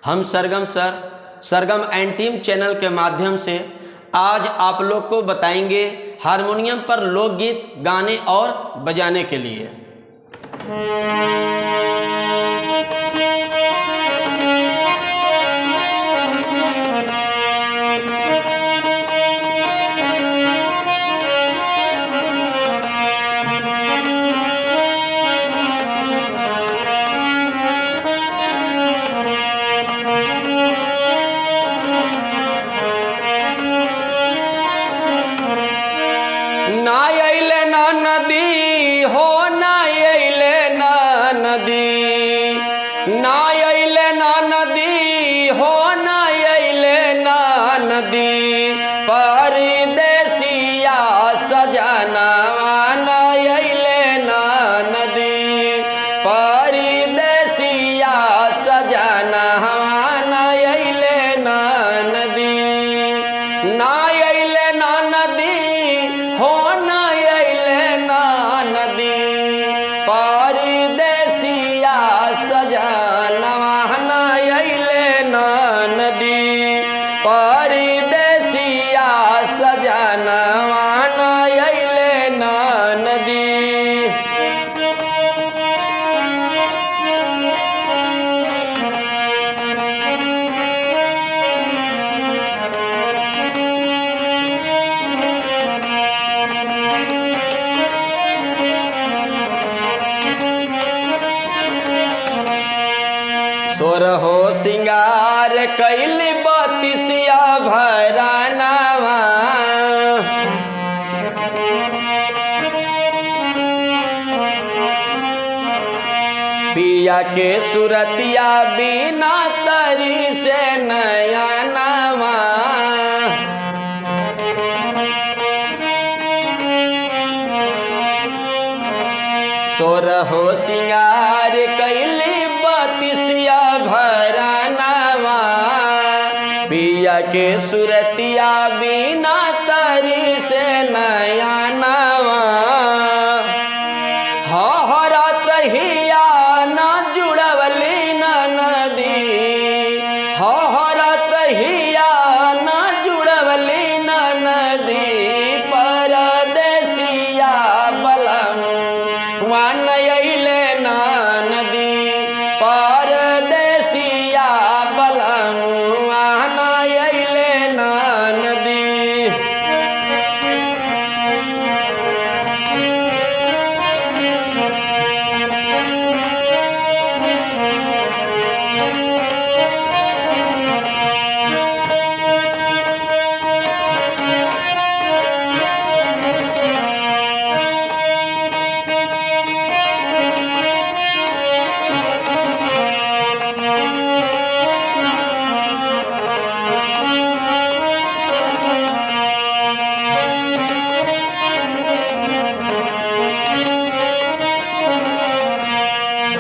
हम सरगम सर सरगम एंटीम चैनल के माध्यम से आज आप लोग को बताएंगे हारमोनियम पर लोकगीत गाने और बजाने के लिए। ना अइले ना नदी हो, ना अइले ना नदी, ना अइले ना नदी हो, ना अइले ना नदी, परदेसिया सजना ना अइले ना नदी, परदेसिया सजना ना अइले ना नदी, ना अइले ना नदी हो, ना अइले ना नदी, परदेसिया सजनवा ना अइले ना नदी, परदेसिया सजनवा ना अइले ना नदी। सोरहो सिंगार कैली बतिसिया भरानवा, पिया के सुरतिया बिना तरी से नयनवा, सोरहो सिंगार कैली बतिसिया भरानवा, पिया के सुरतिया बिना तरी से नयनवा, हरत हिया ना जुड़वली ना नदी, हरत हिया ना जुड़वली ना नदी, परदेसिया बलम वान अइले ना नदी, परदेसिया बलम वान अइले ना नदी।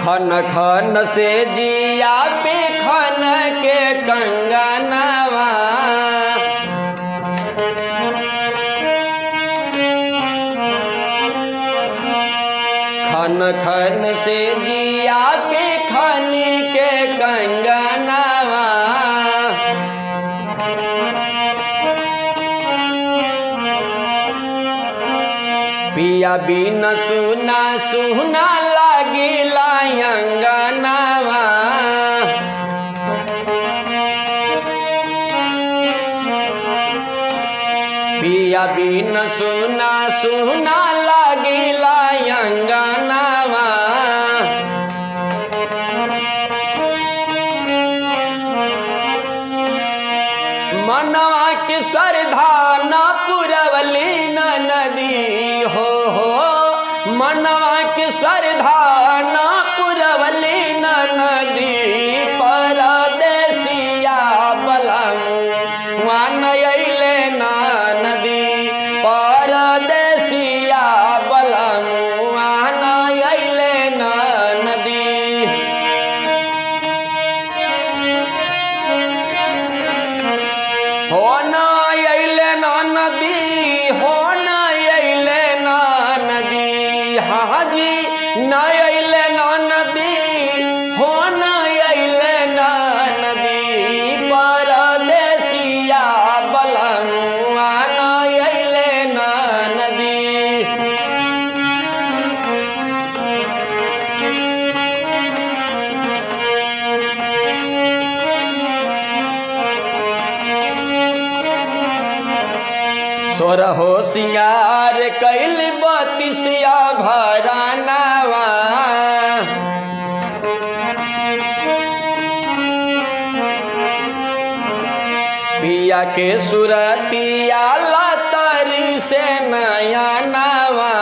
खन खन से जिया पे खन के कंगनवा, खन खन से जिया पे खन के कंगनवा, पिया बिन सुना सुना लागिला अंगनवा, पिया बिन सुना सुना लागिला अंगनवा, मनवा के सरधा ना पुरवली न नदी हो, मनवा के सरधा ना पुरवली न नदी, परदेसिया बलम वान अइले ना नदी, परदेसिया बलम वान अइले ना नदी। हो ना अइले ना नदी, हो ना अइले ना नदी, हाँ जी ना अइले ना नदी, हो ना अइले ना नदी, सोरहो सिंगार कैल बतिसिया भरानावा पिया के सुरतिया लतर से नया नवा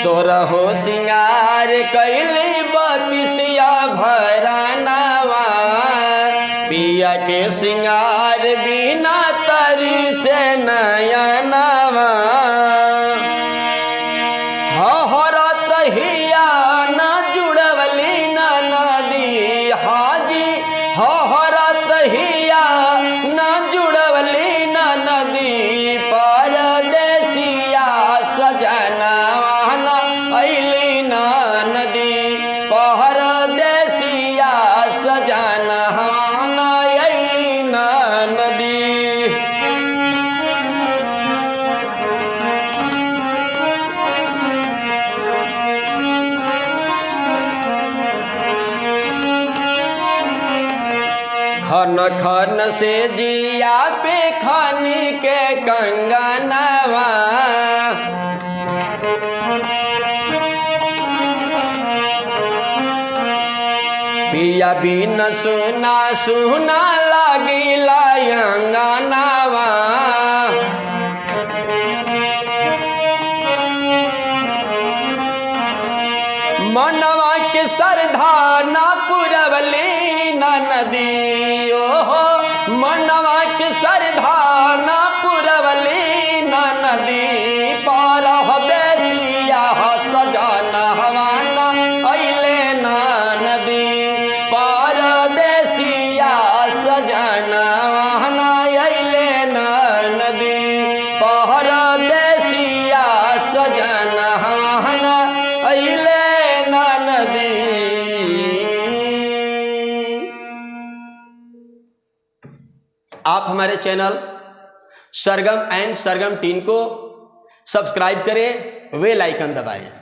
सोरहो सिंगार कैली बतिसिया भरानावा पिया के सिंगार बिना तरी से नया नवा हरत हिया न जुड़वली न नदी हाजी हरत हिया न जुड़वली न नदी परदेसिया सजनावा अली ना नदी परदेसिया सजनावा अली ना नदी खन खन से जिया पे खन के कंगनवा पिया बिन सुना सुना लागिला अंगनवा मनवा के सरधा ना पुरवली न नदी ओहो मनवा के सरधा ना पुरवली न नदी परदेसिया सजना हवाना अइले ना नदी परदेसिया सजना वहना अइले ना नदी परदेसिया सजना वहना अइले ना नदी। आप हमारे channel Sargam and Sargam team को सब्सक्राइब करें, बेल आइकन दबाएं।